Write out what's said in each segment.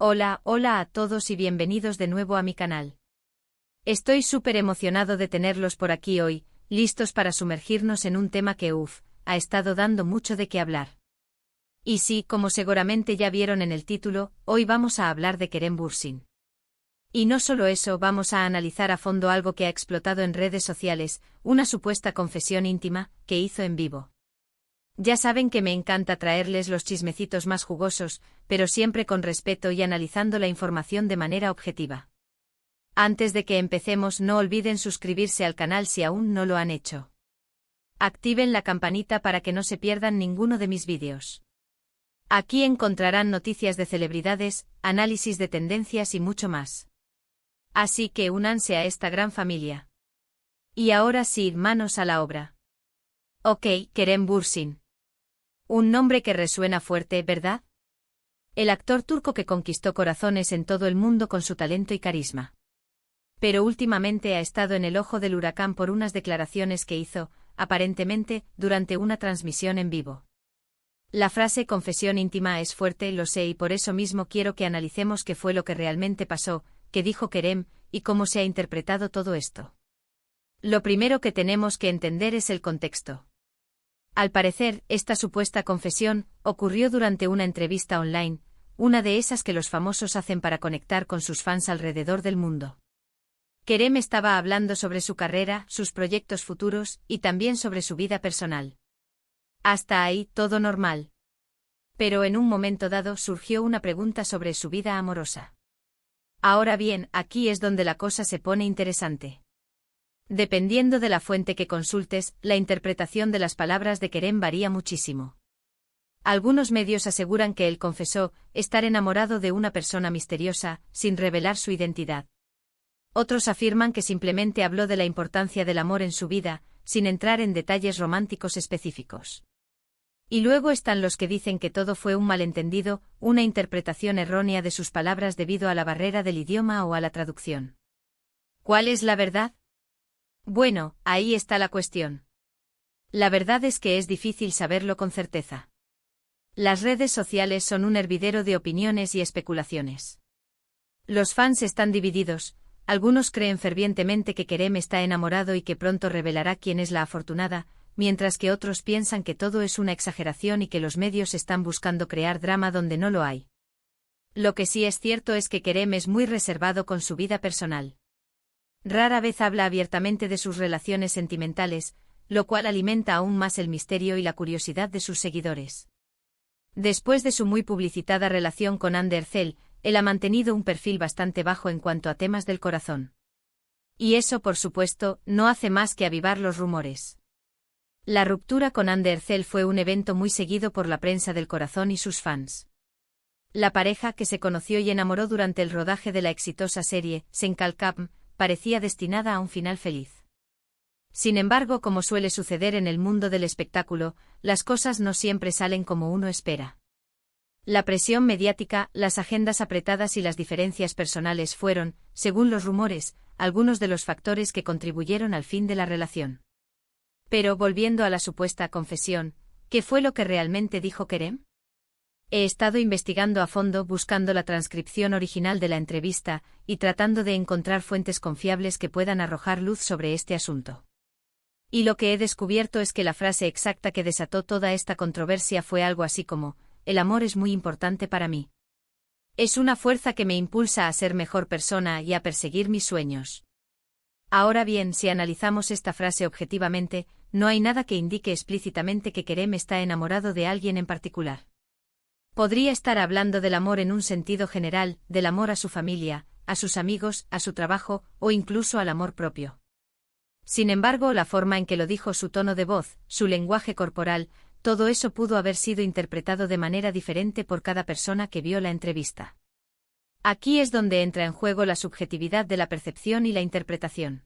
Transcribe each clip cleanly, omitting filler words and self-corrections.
Hola a todos y bienvenidos de nuevo a mi canal. Estoy súper emocionado de tenerlos por aquí hoy, listos para sumergirnos en un tema que ha estado dando mucho de qué hablar. Y sí, como seguramente ya vieron en el título, hoy vamos a hablar de Kerem Bürsin. Y no solo eso, vamos a analizar a fondo algo que ha explotado en redes sociales, una supuesta confesión íntima, que hizo en vivo. Ya saben que me encanta traerles los chismecitos más jugosos, pero siempre con respeto y analizando la información de manera objetiva. Antes de que empecemos, no olviden suscribirse al canal si aún no lo han hecho. Activen la campanita para que no se pierdan ninguno de mis vídeos. Aquí encontrarán noticias de celebridades, análisis de tendencias y mucho más. Así que únanse a esta gran familia. Y ahora sí, manos a la obra. Ok, Kerem Bürsin. Un nombre que resuena fuerte, ¿verdad? El actor turco que conquistó corazones en todo el mundo con su talento y carisma. Pero últimamente ha estado en el ojo del huracán por unas declaraciones que hizo, aparentemente, durante una transmisión en vivo. La frase confesión íntima es fuerte, lo sé, y por eso mismo quiero que analicemos qué fue lo que realmente pasó, qué dijo Kerem, y cómo se ha interpretado todo esto. Lo primero que tenemos que entender es el contexto. Al parecer, esta supuesta confesión ocurrió durante una entrevista online, una de esas que los famosos hacen para conectar con sus fans alrededor del mundo. Kerem estaba hablando sobre su carrera, sus proyectos futuros y también sobre su vida personal. Hasta ahí, todo normal. Pero en un momento dado surgió una pregunta sobre su vida amorosa. Ahora bien, aquí es donde la cosa se pone interesante. Dependiendo de la fuente que consultes, la interpretación de las palabras de Kerem varía muchísimo. Algunos medios aseguran que él confesó estar enamorado de una persona misteriosa, sin revelar su identidad. Otros afirman que simplemente habló de la importancia del amor en su vida, sin entrar en detalles románticos específicos. Y luego están los que dicen que todo fue un malentendido, una interpretación errónea de sus palabras debido a la barrera del idioma o a la traducción. ¿Cuál es la verdad? Bueno, ahí está la cuestión. La verdad es que es difícil saberlo con certeza. Las redes sociales son un hervidero de opiniones y especulaciones. Los fans están divididos, algunos creen fervientemente que Kerem está enamorado y que pronto revelará quién es la afortunada, mientras que otros piensan que todo es una exageración y que los medios están buscando crear drama donde no lo hay. Lo que sí es cierto es que Kerem es muy reservado con su vida personal. Rara vez habla abiertamente de sus relaciones sentimentales, lo cual alimenta aún más el misterio y la curiosidad de sus seguidores. Después de su muy publicitada relación con Hande Erçel, él ha mantenido un perfil bastante bajo en cuanto a temas del corazón. Y eso, por supuesto, no hace más que avivar los rumores. La ruptura con Hande Erçel fue un evento muy seguido por la prensa del corazón y sus fans. La pareja, que se conoció y enamoró durante el rodaje de la exitosa serie Sen Kalkam, parecía destinada a un final feliz. Sin embargo, como suele suceder en el mundo del espectáculo, las cosas no siempre salen como uno espera. La presión mediática, las agendas apretadas y las diferencias personales fueron, según los rumores, algunos de los factores que contribuyeron al fin de la relación. Pero volviendo a la supuesta confesión, ¿qué fue lo que realmente dijo Kerem? He estado investigando a fondo, buscando la transcripción original de la entrevista y tratando de encontrar fuentes confiables que puedan arrojar luz sobre este asunto. Y lo que he descubierto es que la frase exacta que desató toda esta controversia fue algo así como: el amor es muy importante para mí. Es una fuerza que me impulsa a ser mejor persona y a perseguir mis sueños. Ahora bien, si analizamos esta frase objetivamente, no hay nada que indique explícitamente que Kerem está enamorado de alguien en particular. Podría estar hablando del amor en un sentido general, del amor a su familia, a sus amigos, a su trabajo, o incluso al amor propio. Sin embargo, la forma en que lo dijo, su tono de voz, su lenguaje corporal, todo eso pudo haber sido interpretado de manera diferente por cada persona que vio la entrevista. Aquí es donde entra en juego la subjetividad de la percepción y la interpretación.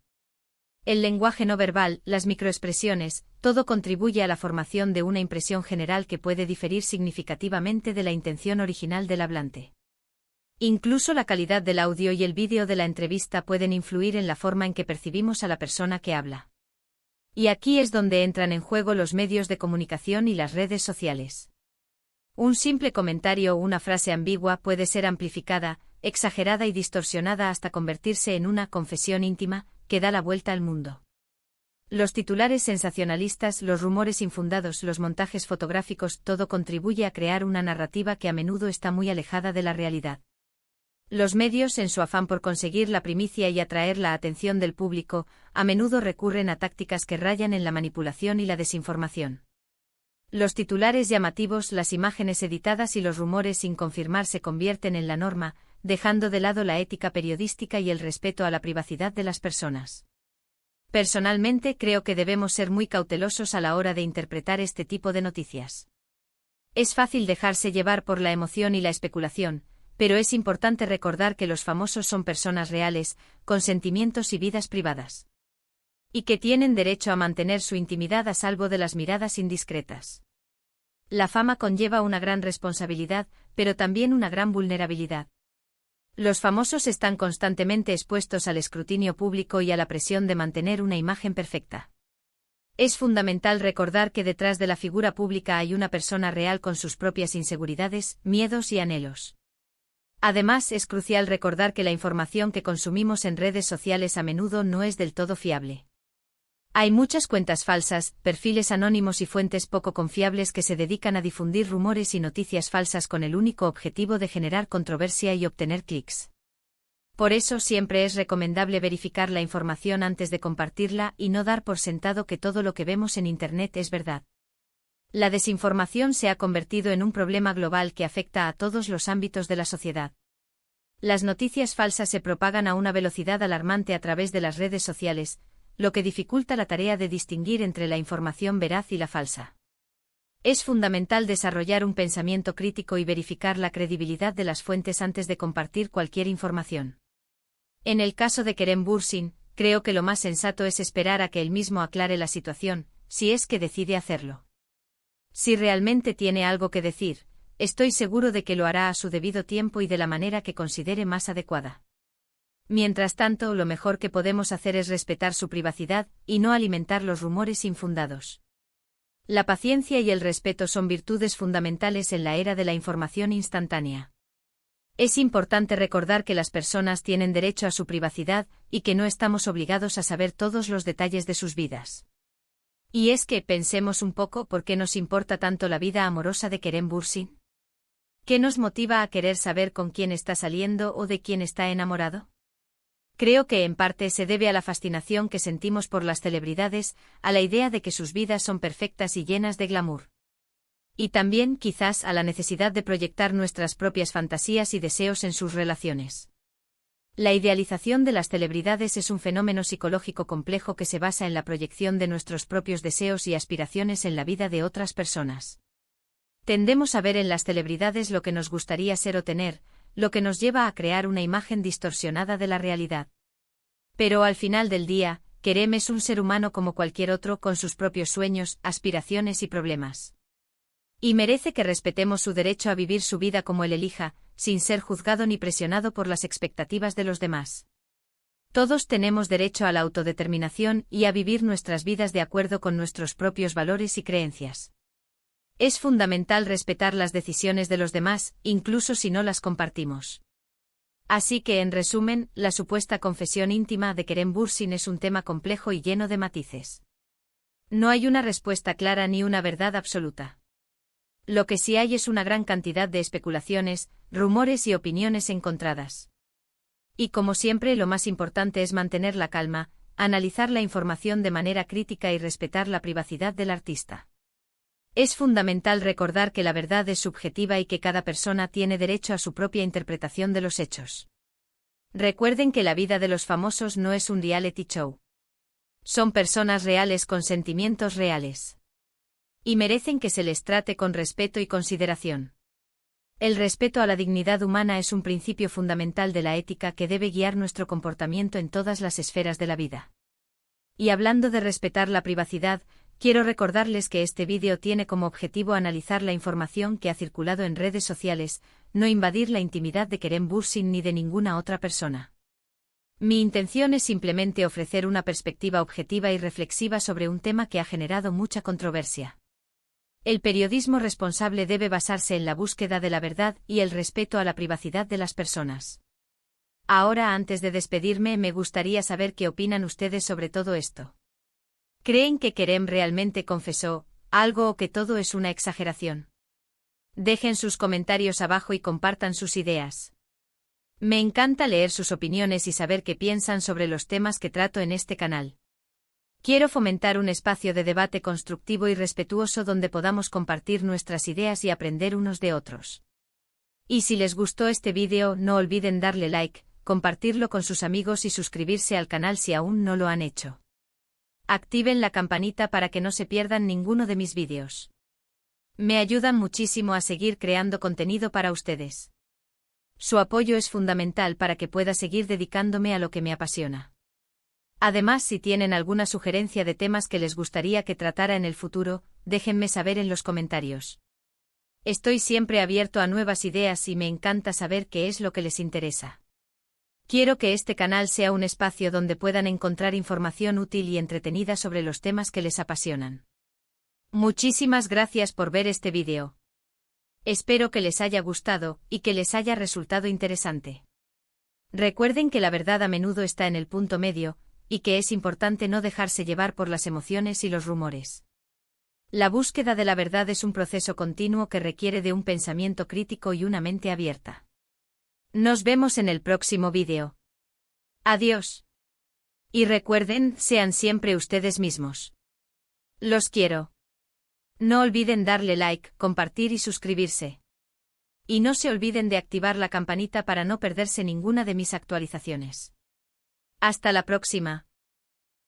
El lenguaje no verbal, las microexpresiones, todo contribuye a la formación de una impresión general que puede diferir significativamente de la intención original del hablante. Incluso la calidad del audio y el vídeo de la entrevista pueden influir en la forma en que percibimos a la persona que habla. Y aquí es donde entran en juego los medios de comunicación y las redes sociales. Un simple comentario o una frase ambigua puede ser amplificada, exagerada y distorsionada hasta convertirse en una confesión íntima que da la vuelta al mundo. Los titulares sensacionalistas, los rumores infundados, los montajes fotográficos, todo contribuye a crear una narrativa que a menudo está muy alejada de la realidad. Los medios, en su afán por conseguir la primicia y atraer la atención del público, a menudo recurren a tácticas que rayan en la manipulación y la desinformación. Los titulares llamativos, las imágenes editadas y los rumores sin confirmar se convierten en la norma, dejando de lado la ética periodística y el respeto a la privacidad de las personas. Personalmente creo que debemos ser muy cautelosos a la hora de interpretar este tipo de noticias. Es fácil dejarse llevar por la emoción y la especulación, pero es importante recordar que los famosos son personas reales, con sentimientos y vidas privadas. Y que tienen derecho a mantener su intimidad a salvo de las miradas indiscretas. La fama conlleva una gran responsabilidad, pero también una gran vulnerabilidad. Los famosos están constantemente expuestos al escrutinio público y a la presión de mantener una imagen perfecta. Es fundamental recordar que detrás de la figura pública hay una persona real con sus propias inseguridades, miedos y anhelos. Además, es crucial recordar que la información que consumimos en redes sociales a menudo no es del todo fiable. Hay muchas cuentas falsas, perfiles anónimos y fuentes poco confiables que se dedican a difundir rumores y noticias falsas con el único objetivo de generar controversia y obtener clics. Por eso siempre es recomendable verificar la información antes de compartirla y no dar por sentado que todo lo que vemos en Internet es verdad. La desinformación se ha convertido en un problema global que afecta a todos los ámbitos de la sociedad. Las noticias falsas se propagan a una velocidad alarmante a través de las redes sociales, lo que dificulta la tarea de distinguir entre la información veraz y la falsa. Es fundamental desarrollar un pensamiento crítico y verificar la credibilidad de las fuentes antes de compartir cualquier información. En el caso de Kerem Bürsin, creo que lo más sensato es esperar a que él mismo aclare la situación, si es que decide hacerlo. Si realmente tiene algo que decir, estoy seguro de que lo hará a su debido tiempo y de la manera que considere más adecuada. Mientras tanto, lo mejor que podemos hacer es respetar su privacidad y no alimentar los rumores infundados. La paciencia y el respeto son virtudes fundamentales en la era de la información instantánea. Es importante recordar que las personas tienen derecho a su privacidad y que no estamos obligados a saber todos los detalles de sus vidas. Y es que pensemos un poco por qué nos importa tanto la vida amorosa de Kerem Bürsin. ¿Qué nos motiva a querer saber con quién está saliendo o de quién está enamorado? Creo que en parte se debe a la fascinación que sentimos por las celebridades, a la idea de que sus vidas son perfectas y llenas de glamour. Y también, quizás, a la necesidad de proyectar nuestras propias fantasías y deseos en sus relaciones. La idealización de las celebridades es un fenómeno psicológico complejo que se basa en la proyección de nuestros propios deseos y aspiraciones en la vida de otras personas. Tendemos a ver en las celebridades lo que nos gustaría ser o tener, lo que nos lleva a crear una imagen distorsionada de la realidad. Pero al final del día, Kerem es un ser humano como cualquier otro con sus propios sueños, aspiraciones y problemas. Y merece que respetemos su derecho a vivir su vida como él elija, sin ser juzgado ni presionado por las expectativas de los demás. Todos tenemos derecho a la autodeterminación y a vivir nuestras vidas de acuerdo con nuestros propios valores y creencias. Es fundamental respetar las decisiones de los demás, incluso si no las compartimos. Así que, en resumen, la supuesta confesión íntima de Kerem Bürsin es un tema complejo y lleno de matices. No hay una respuesta clara ni una verdad absoluta. Lo que sí hay es una gran cantidad de especulaciones, rumores y opiniones encontradas. Y como siempre, lo más importante es mantener la calma, analizar la información de manera crítica y respetar la privacidad del artista. Es fundamental recordar que la verdad es subjetiva y que cada persona tiene derecho a su propia interpretación de los hechos. Recuerden que la vida de los famosos no es un reality show. Son personas reales con sentimientos reales. Y merecen que se les trate con respeto y consideración. El respeto a la dignidad humana es un principio fundamental de la ética que debe guiar nuestro comportamiento en todas las esferas de la vida. Y hablando de respetar la privacidad, quiero recordarles que este vídeo tiene como objetivo analizar la información que ha circulado en redes sociales, no invadir la intimidad de Kerem Bürsin ni de ninguna otra persona. Mi intención es simplemente ofrecer una perspectiva objetiva y reflexiva sobre un tema que ha generado mucha controversia. El periodismo responsable debe basarse en la búsqueda de la verdad y el respeto a la privacidad de las personas. Ahora, antes de despedirme, me gustaría saber qué opinan ustedes sobre todo esto. ¿Creen que Kerem realmente confesó algo o que todo es una exageración? Dejen sus comentarios abajo y compartan sus ideas. Me encanta leer sus opiniones y saber qué piensan sobre los temas que trato en este canal. Quiero fomentar un espacio de debate constructivo y respetuoso donde podamos compartir nuestras ideas y aprender unos de otros. Y si les gustó este vídeo, no olviden darle like, compartirlo con sus amigos y suscribirse al canal si aún no lo han hecho. Activen la campanita para que no se pierdan ninguno de mis vídeos. Me ayudan muchísimo a seguir creando contenido para ustedes. Su apoyo es fundamental para que pueda seguir dedicándome a lo que me apasiona. Además, si tienen alguna sugerencia de temas que les gustaría que tratara en el futuro, déjenme saber en los comentarios. Estoy siempre abierto a nuevas ideas y me encanta saber qué es lo que les interesa. Quiero que este canal sea un espacio donde puedan encontrar información útil y entretenida sobre los temas que les apasionan. Muchísimas gracias por ver este vídeo. Espero que les haya gustado y que les haya resultado interesante. Recuerden que la verdad a menudo está en el punto medio, y que es importante no dejarse llevar por las emociones y los rumores. La búsqueda de la verdad es un proceso continuo que requiere de un pensamiento crítico y una mente abierta. Nos vemos en el próximo vídeo. Adiós. Y recuerden, sean siempre ustedes mismos. Los quiero. No olviden darle like, compartir y suscribirse. Y no se olviden de activar la campanita para no perderse ninguna de mis actualizaciones. Hasta la próxima.